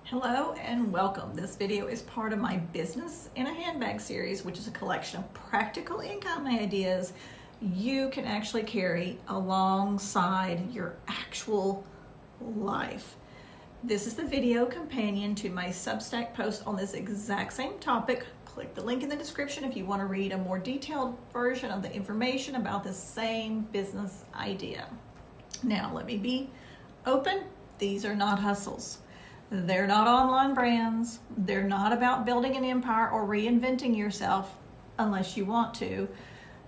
Hello and welcome. This video is part of my Business in a Handbag series, which is a collection of practical income ideas you can actually carry alongside your actual life. This is the video companion to my Substack post on this exact same topic. Click the link in the description if you want to read a more detailed version of the information about the same business idea. Now, let me be open. These are not hustles. They're not online brands. They're not about building an empire or reinventing yourself unless you want to.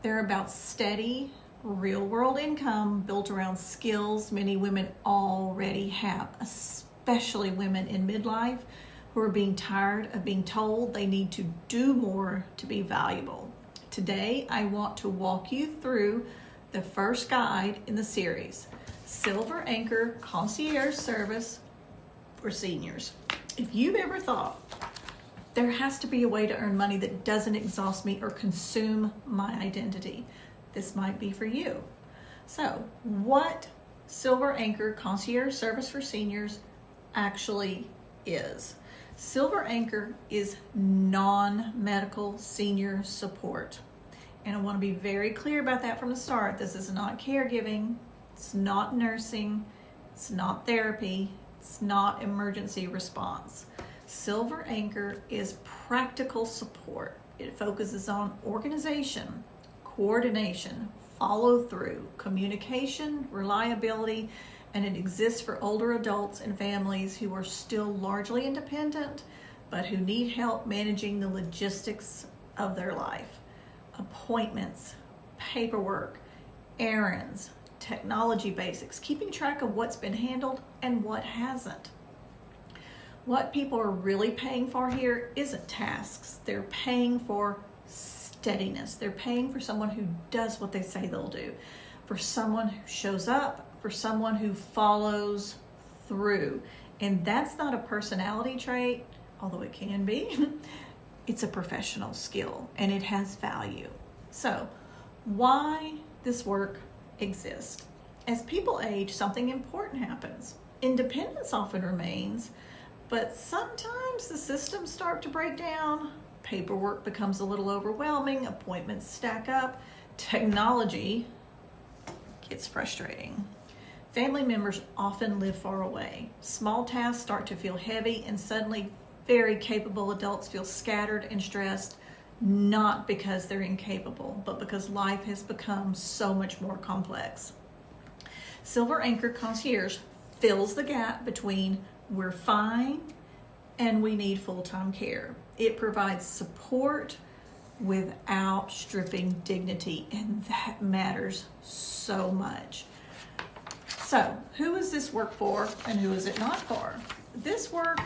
They're about steady, real-world income built around skills many women already have, especially women in midlife who are being tired of being told they need to do more to be valuable. Today, I want to walk you through the first guide in the series, Silver Anchor Concierge Service for Seniors. If you've ever thought there has to be a way to earn money that doesn't exhaust me or consume my identity, this might be for you. So, what Silver Anchor Concierge Service for Seniors actually is. Silver Anchor is non-medical senior support. And I want to be very clear about that from the start. This is not caregiving, it's not nursing, it's not therapy, it's not emergency response. Silver Anchor is practical support. It focuses on organization, coordination, follow through, communication, reliability, and it exists for older adults and families who are still largely independent, but who need help managing the logistics of their life. Appointments, paperwork, errands, technology basics, keeping track of what's been handled and what hasn't. What people are really paying for here isn't tasks. They're paying for steadiness. They're paying for someone who does what they say they'll do, for someone who shows up, for someone who follows through. And that's not a personality trait, although it can be. It's a professional skill and it has value. So, why this work exist? As people age, something important happens. Independence often remains, but sometimes the systems start to break down. Paperwork becomes a little overwhelming, appointments stack up, technology gets frustrating. Family members often live far away. Small tasks start to feel heavy, and suddenly very capable adults feel scattered and stressed, not because they're incapable, but because life has become so much more complex. Silver Anchor Concierge fills the gap between we're fine and we need full-time care. It provides support without stripping dignity, and that matters so much. So, who is this work for and who is it not for? This work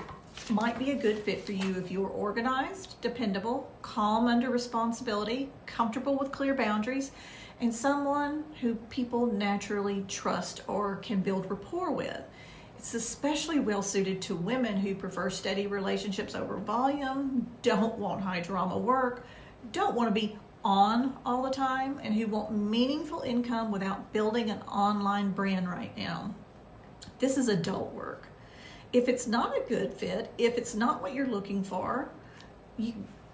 might be a good fit for you if you are organized, dependable, calm under responsibility, comfortable with clear boundaries, and someone who people naturally trust or can build rapport with. It's especially well suited to women who prefer steady relationships over volume, don't want high drama work, don't want to be on all the time, and who want meaningful income without building an online brand right now. This is adult work. If it's not a good fit, if it's not what you're looking for,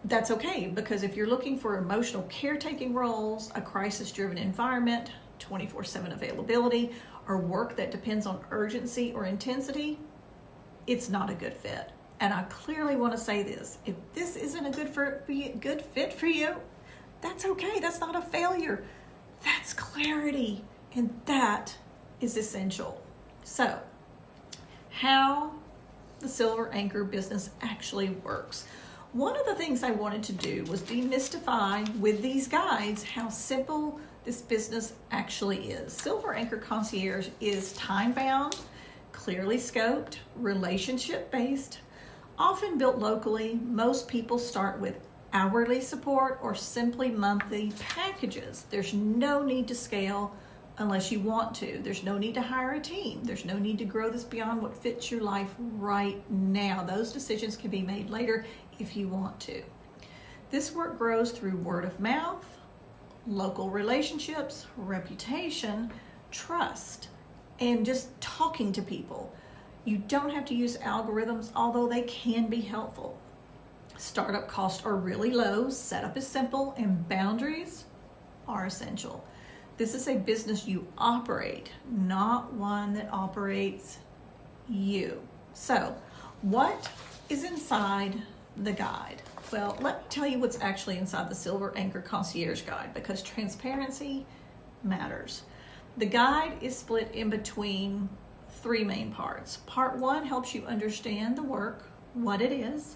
that's okay, because if you're looking for emotional caretaking roles, a crisis-driven environment, 24/7 availability, or work that depends on urgency or intensity, it's not a good fit. And I clearly want to say this. If this isn't a good fit for you, that's okay. That's not a failure. That's clarity, and that is essential. So, how the Silver Anchor business actually works. One of the things I wanted to do was demystify with these guides how simple this business actually is. Silver Anchor Concierge is time-bound, clearly scoped, relationship-based, often built locally. Most people start with hourly support or simply monthly packages. There's no need to scale unless you want to. There's no need to hire a team. There's no need to grow this beyond what fits your life right now. Those decisions can be made later if you want to. This work grows through word of mouth, local relationships, reputation, trust, and just talking to people. You don't have to use algorithms, although they can be helpful. Startup costs are really low, setup is simple, and boundaries are essential. This is a business you operate, not one that operates you. So, what is inside the guide? Well, let me tell you what's actually inside the Silver Anchor Concierge guide, because transparency matters. The guide is split in between 3 main parts. Part 1 helps you understand the work, what it is,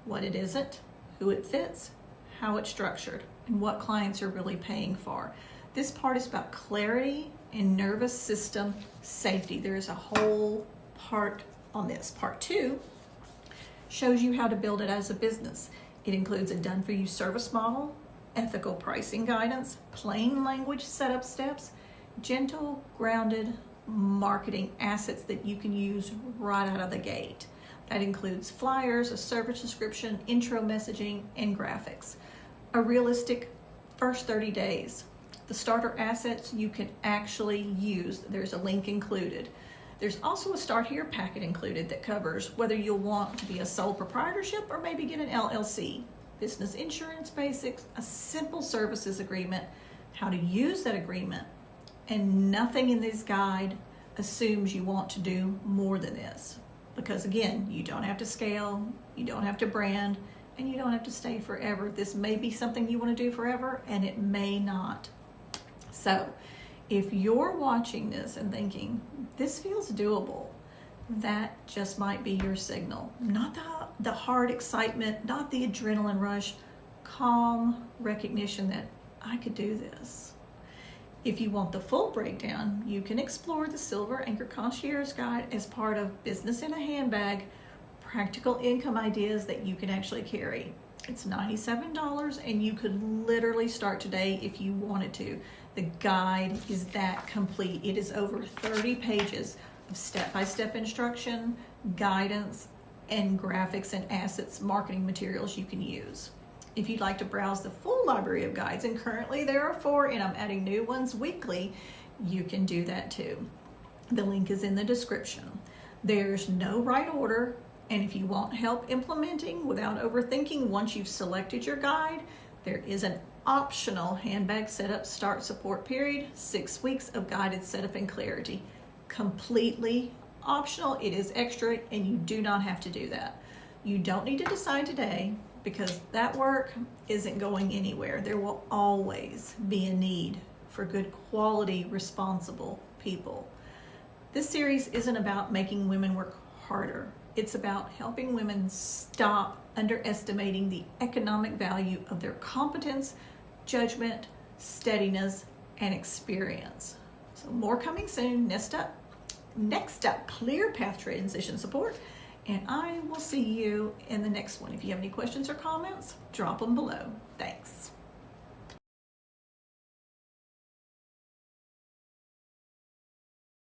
what it isn't, who it fits, how it's structured, and what clients are really paying for. This part is about clarity and nervous system safety. There is a whole part on this. Part 2 shows you how to build it as a business. It includes a done-for-you service model, ethical pricing guidance, plain language setup steps, gentle, grounded marketing assets that you can use right out of the gate. That includes flyers, a service description, intro messaging, and graphics. A realistic first 30 days. The starter assets you can actually use. There's a link included. There's also a Start Here packet included that covers whether you'll want to be a sole proprietorship or maybe get an LLC, business insurance basics, a simple services agreement, how to use that agreement, and nothing in this guide assumes you want to do more than this. Because again, you don't have to scale, you don't have to brand, and you don't have to stay forever. This may be something you want to do forever, and it may not. So, if you're watching this and thinking, this feels doable, that just might be your signal. Not the hard excitement, not the adrenaline rush, calm recognition that I could do this. If you want the full breakdown, you can explore the Silver Anchor Concierge Guide as part of Business in a Handbag, practical income ideas that you can actually carry. It's $97 and you could literally start today if you wanted to. The guide is that complete. It is over 30 pages of step-by-step instruction, guidance, and graphics and assets marketing materials you can use. If you'd like to browse the full library of guides, and currently there are 4 and I'm adding new ones weekly, you can do that too. The link is in the description. There's no right order, and if you want help implementing without overthinking once you've selected your guide, there is an optional handbag setup start support period, 6 weeks of guided setup and clarity. Completely optional. It is extra and you do not have to do that. You don't need to decide today because that work isn't going anywhere. There will always be a need for good quality, responsible people. This series isn't about making women work harder. It's about helping women stop underestimating the economic value of their competence, judgment, steadiness, and experience. So more coming soon. Next up, clear path transition support. And I will see you in the next one. If you have any questions or comments, drop them below. Thanks.